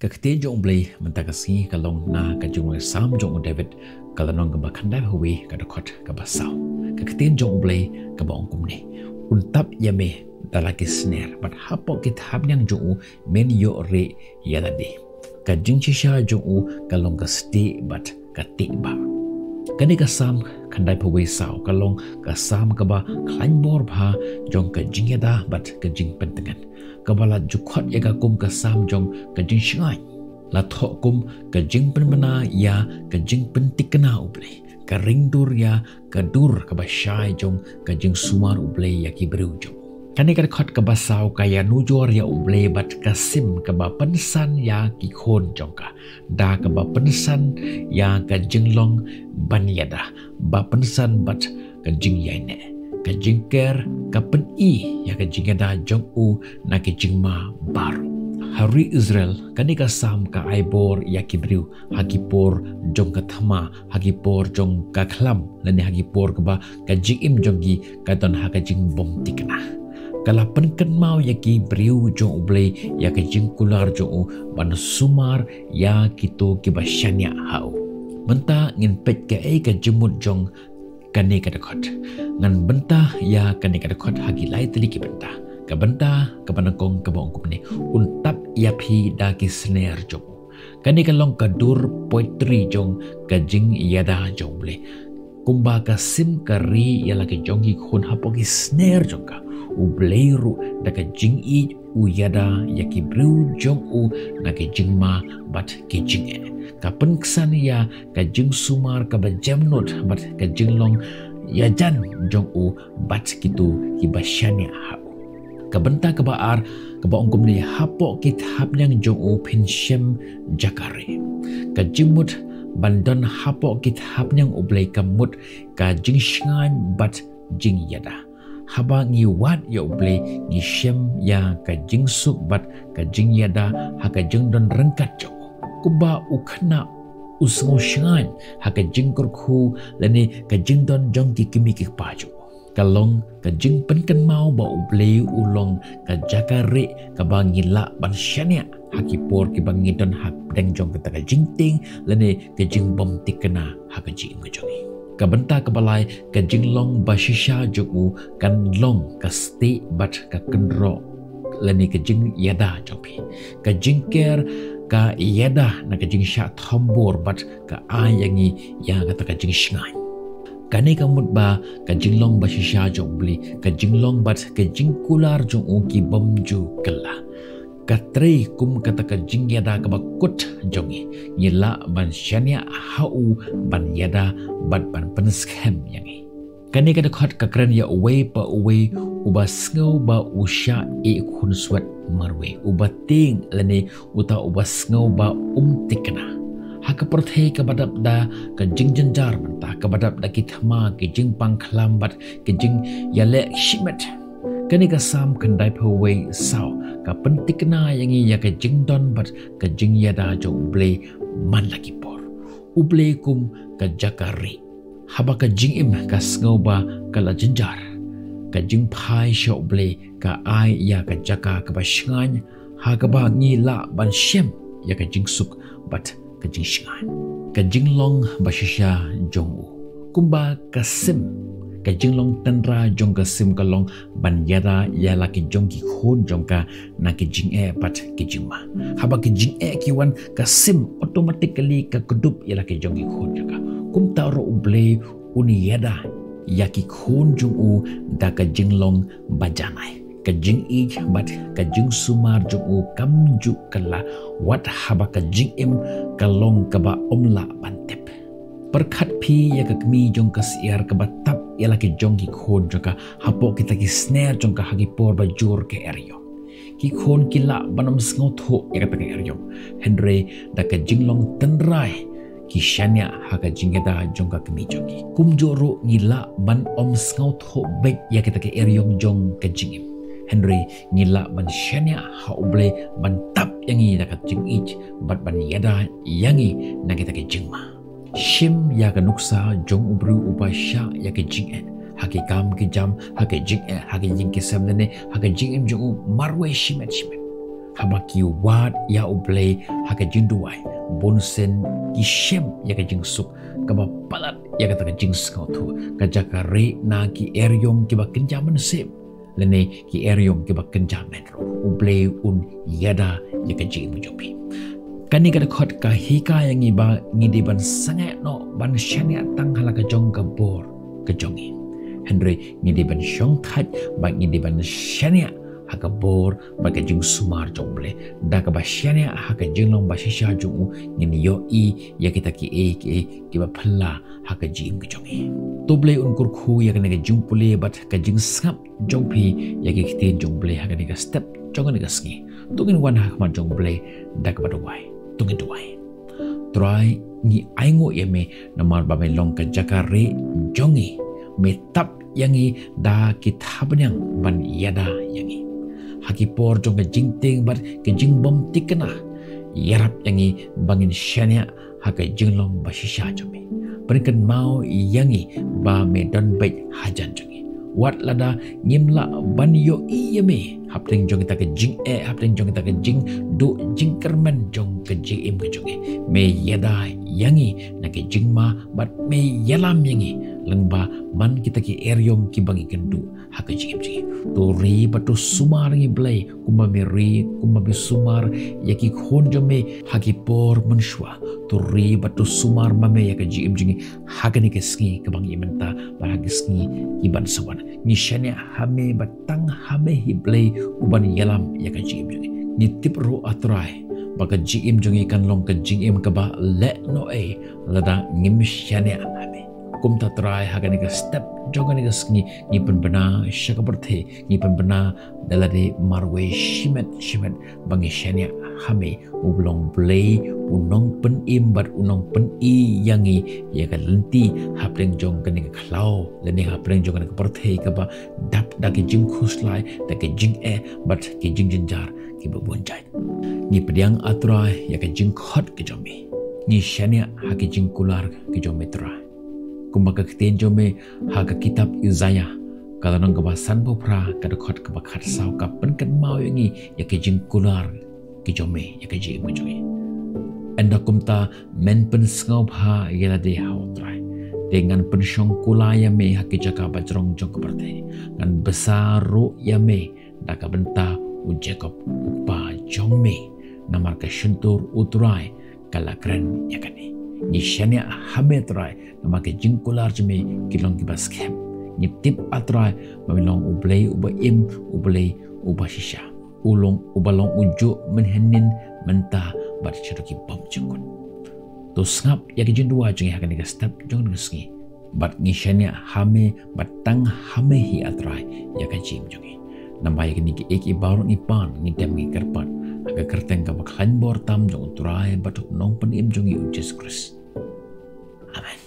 Kakte jong blay mentakasi kalong na kajung sam jong David kalanong gaba kandai hawi kadakot gaba saw. Kakte jong blay gaba ongkum ni. Untap yame dalaki snare but hapo kit habnyang jong men yo re yadadi. Kajing shisha jong kalong kasti but katik ba. Kani kasam kandai hawi saw kalong kasam gaba klaimbor bha jong kajing yada but kajing pentengan. Kabala jukot yaga kum kasam jong kajing shingai la thok kum kajing penmana ya kajing pentik kena ublay karingdur ya kadur kabashai jong kajing sumar ublay ya kibru jong kani kadkhot kabasaw kaya nujor ya ublay bat kasim kaba pensan ya kikhon jong ka da kaba pensan ya kajing long banyada ba pensan bat kajing yaine kajing ker kapen i ya kajing ada jong u na kajing ma baru hari Israel kani kasam ka aibor ya kibriu hagipor jong kathama hagipor jong kakhlam lani hagipor ka kajing im jongi kadon ha kajing bom tikna kala penken mau ya kibriu jong ublay ya kajing kular jong ban sumar ya kito kibasyanya hau menta ngin pet ka ai kajimut jong kani kadakot ngan bentah ya kani kadakot hagi lai teliki bentah ka bentah ka panangkong ka bong kumne untap ya phi da ki snare jong kani kalong kadur poetry jong kajing yada jong ble kumba ka sim kari ya lagi jongi khun hapogi snare jong ka ubleiru da ka jing i u yada ya ki bru jong u na ki jing ma bat ki jing e kapen kesan ya kajing sumar kabajamnot bat kajing long ya jan jong u bat kitu kibasyanya ha kabenta kabaar kaba ongkum ni hapo kit hapnyang jong u pinshem jakare kajimut bandon hapo kit hapnyang ublay kamut kajing shngan bat jing yada haba ngi wat ya ublay ngi shem ya kajing suk bat kajing yada ha kajing don rengkat jong kuba ukna usngo shingan haka jingkur khu lani ka jingdon jong ki kimi ki paju kalong ka jing penken mau ba ublei ulong ka jakare ka bangila ban shania haki por ki bangidon hak deng jong ka jingting lani ka jing bom tikena haka jing ngojongi ka benta ka balai ka jinglong ba shisha jogu kan long ka sti bat ka kendro lani ka jing yada jopi ka jingker ka yada na kajing sya thombor bat ka ayangi ya kata kajing shngai kani kamut ba kajing long ba shisha jong bli kajing long bat kajing kular jong uki bomju kala katre kum kata kajing yada ka bakut jongi yela ban shania hau ban yada bat ban penskhem yangi kani kada khot ka kran ya away pa away uba sngo ba usha e khun swat marwe uba ting lani uta uba sngo ba tikna haka perthei ka badap da ka jingjanjar manta ka badap da kithma ki jing pangkhlam bat ki jing yale shimet kani ka sam khandai phawai saw ka pentikna yangi ya ka jingdon bat ka jing yada jo uble man lagi por uble kum ka jakari haba ka jing im ka sngo ba kala jinjar ka jing phai sho ble ka ai ya ka jaka ka ba shngan ha ka ba ngi la ban shem ya ka jing suk bat ka jing shngan ka jing long ba shisha jong u kumba ka sim ka jing long tanra jong ka sim ka long ban yada ya la ki jong ki khon jong ka na ki jing e bat ki jing ma haba ki jing e ki wan ka sim automatically ka kudup ya la ki jong ki khon jong ka kum ta ro uble uni yada ya ki khon jung u da ka jing long bajanai ka jing i bat ka jing sumar jung u kam ju kala wat haba ka jing im ka long ka ba omla bantep perkhat phi ya ka kmi jong ka siar ka batap ya la ki jong ki khon jong ka hapo kita ki snare jong ka hagi por ba jur ke eryo ki khon ki la banam sngo tho ya ka eryo henry da ka jing long tenrai kishanya haka jingeda jongka kemi jongi kumjoro ngila ban om sngaut ho bek ya kita ke eryong jong ke jingim Henry ngila ban shanya ha uble ban tap yangi da ka jing ich bat ban yada yangi na kita ke jingma shim ya ka nuksa jong ubru ubasha ya ke jing haki kam ki jam haki jing haki jing ki samne haki jing im jong marwe shimet habaki wat ya ublay haka jinduai bonsen ki shem ya ka jingsuk kaba palat ya ka taka jings kau tu kajaka re na ki eryom ki ba kenjaman sem lene ki eryom ki ba kenjaman ro ublay yada ya ka jing mujopi kani kada khot ka hika yang iba ngidi ban sangat no ban shania tang halaka jong ka bor ka jongi Henry ngidi ban shong that ba ngidi ban shania haka bor ba ka jing sumar jongle da ka ba shania haka jing long ba shisha jong ngini yo i ya kita ki ba phalla haka jing ka jongi toble unkur khu ya ka jing pule bat ka jing skap jong phi ya ki khite jongle haka ni ka step jong ni ka ski tungin wan hak ma jongle da ka ba doi tungin doi try ni aingo yeme namar ba me long ka jakare jongi me tap yangi da kitabnyang ban yada yangi haki por jong ka jingting bar ke jingbom tikna yarap yangi bangin shania haka jinglom bashisha jome berikan mau yangi ba me don bait hajan jongi wat lada ngimla ban yo iyeme hapteng jong ta ke jing hapteng jong ta ke jing do jing kerman jong ke jing im ke jongi me yada yangi na ke jingma bat me yalam yangi lengba man kita ki eryom ki bangi kendu haka jing jing to ri batu sumar ngi blai kumba sumar yaki khon jome haki por menshwa to ri batu sumar mame yaka jing jing haka ni ke ski ke bangi menta ba haki ski ki ban sawan ni shania hame batang hame hi blai uban yalam yaka jing jing ni tip ro atrai baka jing jing kan long ka jing ka ba le no lada ngim shania hame kum ta try hagani ka step jogani ka sngi ni penbena shakaberthe ni penbena dalade marwe shimet bangi shania hame ublong play unong pen imbat unong pen I yangi ya ka lenti hapleng jong kani ka khlau leni hapleng jong kani ka berthe ka ba dap da ki jing khuslai da ki jing bat ki jing jinjar ki ba bonjai ni pediang atrai ya ka jing khot ki jomi ni shania ha ki jing kular ki jomi trai kumbaga kiten jome haga kitab Yuzaya kalau nang kebasan popra kada khot kebakar sau kapan kan mau yangi ya ke jing kular ke jome ya ke jing mujui anda kumta men pen sngau pha yela de hautrai dengan pensyong kula ya me haki jaka bajrong jong keberthe ngan besar ro ya me daka benta u Jacob upa jome namar ke shuntur utrai kala kren ya kani ni shania hametrai nama ke jingkular jeme kilong kibas kem ni tip atrai mamilong ublay uba im ublay uba shisha ulong ubalong ujo menhenin mentah bat ceruki bom jengkun to ngap ya ke jindua jengi hakan ke step jong ngesngi bat ni shania hame batang hame hi atrai ya ke jim jongi namba ya ke eki baru ni pan ni dem ni kerpan aga kerteng ka baklan bor tam jong utrai bat nong pen im jongi Jesus Christ. Amen.